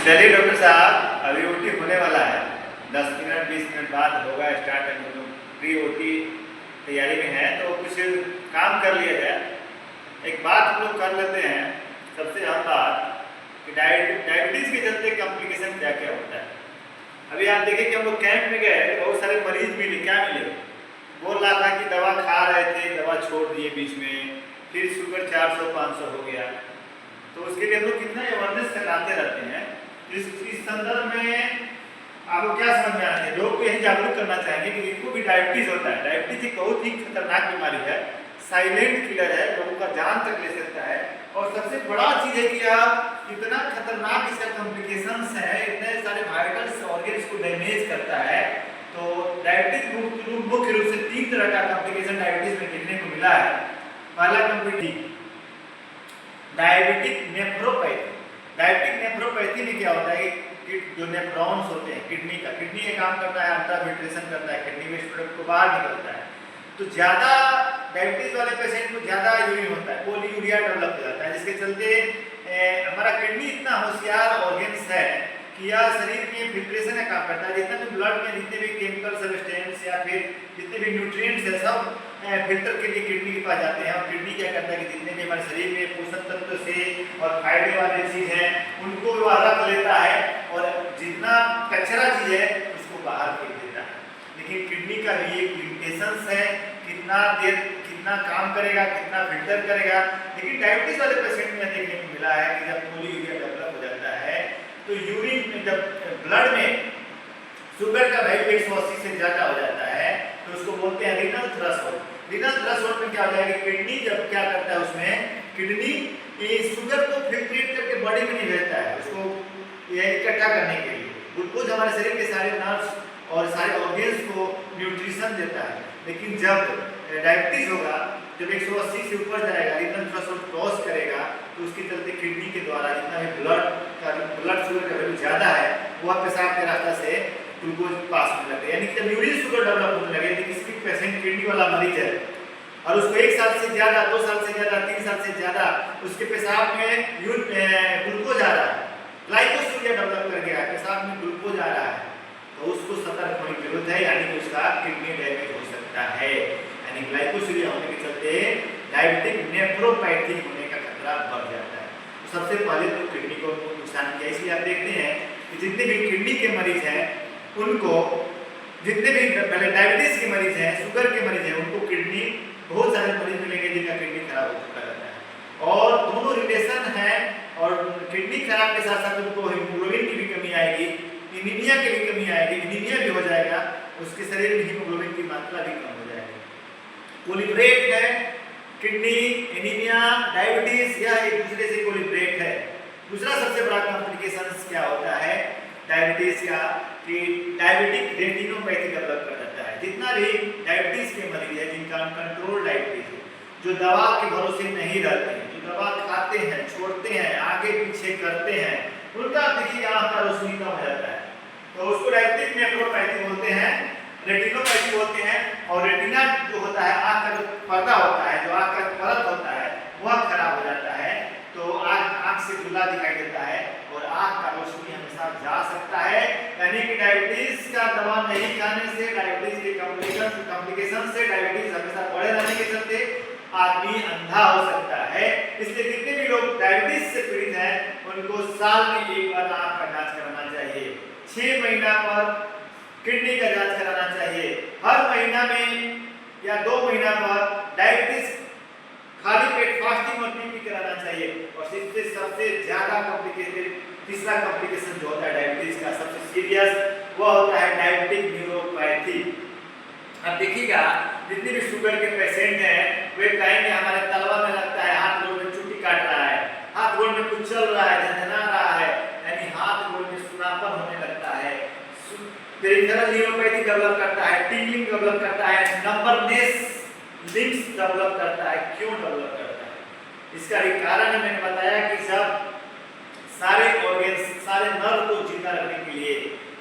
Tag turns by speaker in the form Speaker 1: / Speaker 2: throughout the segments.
Speaker 1: चलिए डॉक्टर साहब, अभी ओटी होने वाला है। 10 मिनट 20 मिनट बाद होगा स्टार्ट। हम लोग प्री ओटी तैयारी में है, तो कुछ काम कर लिया जाए। एक बात हम लोग कर लेते हैं, सबसे अहम बात कि डायबिटीज़ के चलते कॉम्प्लिकेशन क्या क्या होता है। अभी आप देखिए कि हम लोग कैंप में गए, बहुत सारे मरीज मिले। क्या मिले? बोल रहा था कि दवा खा रहे थे, दवा छोड़ दिए बीच में, फिर शुगर 400-500 हो गया। तो उसके लिए हम लोग कितना अवेयरनेस कराते रहते हैं। इस संदर्भ में आपको क्या समझ में आती है? लोग को यही जागरूक करना चाहेंगे कि इनको भी डायबिटीज होता है। डायबिटीज एक बहुत ही खतरनाक बीमारी है, साइलेंट किलर है, लोगों का जान तक ले सकता है। और सबसे बड़ा चीज है कि आप इतना खतरनाक इसका कॉम्प्लिकेशंस है, इतने सारे वाइटल ऑर्गन्स को डैमेज करता है। तो डायबिटीज मुख्य रूप से 3 तरह का कॉम्प्लिकेशन डायबिटीज में देखने को मिला है। पहला complication diabetic nephropathy. Diabetic nephropathy में क्या होता है कि जो नेफ्रॉन्स होते हैं किडनी का काम करता है, अल्ट्राफिल्ट्रेशन करता है, किडनी वेस्ट प्रोडक्ट को बाहर निकलता है। तो ज़्यादा डायबिटीज़ वाले पेशेंट को ज़्यादा यूरिन होता है, पोलीयूरिया डेवलप हो जाता है, जिसके चलते हमारा किडनी इतना होशियार ऑर्गन्स है कि यह शरीर में फिल्ट्रेशन का काम करता है। जितना भी ब्लड में जितने भी केमिकल सब्सटेंस या फिर जितने भी न्यूट्रिएंट्स है, सब फिल्टर के लिए किडनी के पास जाते हैं। और किडनी क्या करता है कि जितने भी हमारे शरीर में पोषक तत्व से और फायदे वाले चीज़ हैं उनको वह रख लेता है, और जितना कचरा चीज़ है उसको बाहर फेंक देता है। लेकिन किडनी का भी एक लिमिटेशंस है, कितना देर कितना काम करेगा, कितना फिल्टर करेगा। लेकिन डायबिटीज वाले पेशेंट में देखने को मिला है कि जब पोलीयूरिया डेवलप हो जाता है तो यूरिन में, जब ब्लड में शुगर का वैल्यू 180 से ज़्यादा हो जाता है तो उसको बोलते हैं रीनल थ्रेशोल्ड। रीनल थ्रेशोल्ड में क्या हो जाएगा, किडनी जब क्या करता है, उसमें किडनी शुगर को फिल्ट्रेट करके बॉडी में नहीं भेजता है, उसको यह इकट्ठा करने के लिए ग्लूकोज हमारे शरीर के सारे नर्व्स और सारे ऑर्गन्स को न्यूट्रिशन देता है। लेकिन जब डायबिटीज होगा, जब 180 से ऊपर जाएगा, रीनल थ्रेशोल्ड क्रॉस करेगा, तो उसके चलते किडनी के द्वारा जितना भी ब्लड शुगर का वैल्यू ज़्यादा है वह पेशाब के रास्ता से ग्लूकोज पास होने लगे। यानी कि जब यूरिन शुगर डेवलप होने लगे, यदि किसी पेशेंट किडनी वाला मरीज है और उसको 1 साल से ज़्यादा, 2 साल से ज़्यादा, 3 साल से ज़्यादा उसके पेशाब में ग्लूकोज आ रहा है, ग्लाइकोसूरिया डेवलप कर गया, पेशाब में ग्लूकोज आ रहा है, तो उसको सतर्क होने की जरूरत है। यानी कि उसका किडनी डैमेज हो सकता है। यानी ग्लाइकोसूरिया होने के चलते डायबिटिक नेफ्रोपैथी होने का खतरा बढ़ जाता है। तो सबसे पहले तो किडनी को नुकसान किया। इसलिए आप देखते हैं कि जितने भी किडनी के मरीज हैं उनको, जितने भी पहले डायबिटीज के मरीज हैं, शुगर के मरीज हैं, उनको किडनी, बहुत सारे मरीज मिलेंगे जिनका किडनी खराब हो चुका रहता है। और दोनों रिलेशन है, और किडनी खराब के साथ साथ उनको हीमोग्लोबिन की भी कमी आएगी, एनीमिया की भी कमी आएगी, एनीमिया भी हो जाएगा, उसके शरीर में हीमोग्लोबिन की मात्रा भी कम हो जाएगी। कोलिब्रेट है किडनी, एनीमिया, डायबिटीज, यह एक दूसरे से कोलिब्रेट है। दूसरा सबसे बड़ा कॉम्प्लिकेशन क्या होता है डायबिटीज का, कि डायबिटिक रेटिनोपैथी डेवलप कर जाता है। जितना भी डायबिटीज के मरीज है जिनका अनकंट्रोल डायबिटीज है, जो दवा के भरोसे नहीं रहते हैं, जो दवा खाते हैं, छोड़ते हैं, आगे पीछे करते हैं, उनका देखिए आँख का रोशनी कम हो जाता है, तो उसको डायबिटिक नेफ्रोपैथी बोलते हैं, रेटिनोपैथी बोलते हैं। और रेटिना जो होता है, आँख का जो पर्दा होता है, जो आँख का परत होता है, वह खराब हो जाता है, तो आँख से धुला दिखाई देता है और आँख का रोशनी हमेशा जा सकता है। यानी कि डायबिटीज का दवा नहीं खाने से, डायबिटीज के कॉम्प्लिकेशन से, डायबिटीज हमेशा बढ़े रहने के चलते आदमी अंधा हो सकता है। इसलिए जितने भी लोग डायबिटीज से पीड़ित हैं उनको साल में एक बार आँख का जांच कराना चाहिए, 6 महीना पर किडनी का जांच कराना चाहिए, हर महीना में या 2 महीना पर डायबिटीज खाली पेट फास्टिंग और टीपी कराना चाहिए। और इससे सबसे ज्यादा कॉम्प्लिकेटेड तीसरा कॉम्प्लिकेशन जो होता है डायबिटीज का सबसे सीरियस, वह होता है डायबिटिक न्यूरोपैथी। अब देखिएगा जितने भी शुगर के पेशेंट हैं वे कहेंगे हमारे तलवा में लगता है, हाथ गोड़ में चुट्टी काट रहा है, हाथ गोड़ में कुछ चल रहा है, झंझना रहा है, यानी हाथ गोड़ में सुनापन होने लगता है। पेरिफेरल न्यूरोपैथी डेवलप करता है, टिंगलिंग डेवलप करता है, नंबरनेस लिंक्स डेवलप करता है। क्यों डेवलप करता है? इसका भी कारण मैंने बताया कि सब सारे ऑर्गन्स, सारे नर्व को जिंदा रखने के लिए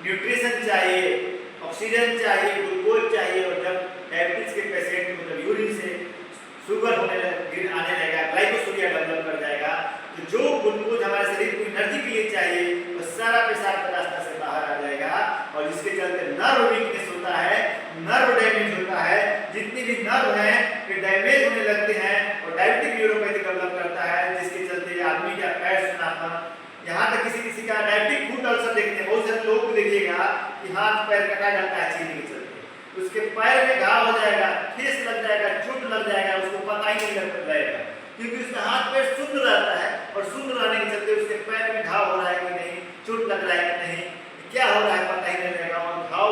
Speaker 1: न्यूट्रिशन चाहिए, ऑक्सीजन चाहिए, ग्लूकोज चाहिए। और जब डायबिटीज के पेशेंट को जब यूरिन से शुगर आने लगेगा, ग्लाइकोसूरिया डेवलप कर जाएगा, तो जो ग्लूकोज हमारे शरीर को एनर्जी के लिए चाहिए वो सारा नर्व वीकनेस होता है, नर्व डैमेज होता है, जितनी भी नर्व हैं ये डैमेज होने लगते हैं और डायबिटिक न्यूरोपैथी डेवलप करता है, जिसके चलते आदमी का पैर सुनापन, यहाँ तक किसी का डायबिटिक फुट अल्सर देखते हैं, बहुत सारे लोग को देखिएगा कि हाथ पैर कटा जाता है चीनी के चलते, उसके पैर में घाव हो जाएगा, ठेस लग जाएगा, चोट लग जाएगा, उसको पता ही नहीं लगेगा, क्योंकि उसका हाथ पैर शून्य रहता है और शून्य रहने के चलते उसके पैर में घाव हो रहा है कि नहीं, चोट लग रहा है कि नहीं, क्या हो रहा है पता ही नहीं लगेगा, और घाव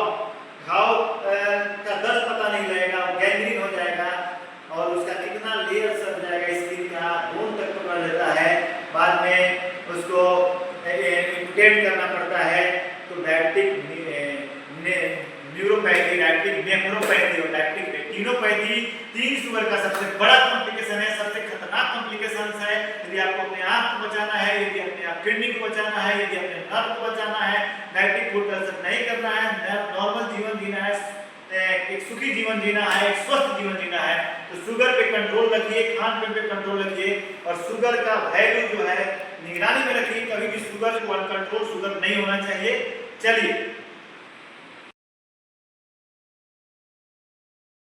Speaker 1: का दर्द पता नहीं लगेगा, गैंग्रीन हो जाएगा और उसका कितना लेयर सड़ जाएगा, स्किन का बोन तक पकड़ लेता है, बाद में उसको एम्पुटेट करना पड़ता है। तो डायबिटिक न्यूरोपैथी, डायबिटिक नेफ्रोपैथी और डायबिटिक रेटिनोपैथी 3 शुगर का सबसे बड़ा कॉम्प्लिकेशन है, सबसे खतरनाक कॉम्प्लिकेशंस है। यदि आपको अपने आँख को बचाना है, यदि अपने आप किडनी को बचाना है, यदि अपने नर्व को बचाना है, डायबिटिक फुट अल्सर नहीं करना है, नॉर्मल जीवन जीना है, एक सुखी जीवन जीना है, एक स्वस्थ जीवन जीना है, तो शुगर पे कंट्रोल रखिए, खान पान पे कंट्रोल रखिए और शुगर का वैल्यू जो है निगरानी में रखिए, कभी भी शुगर को अनकंट्रोल शुगर नहीं होना चाहिए। चलिए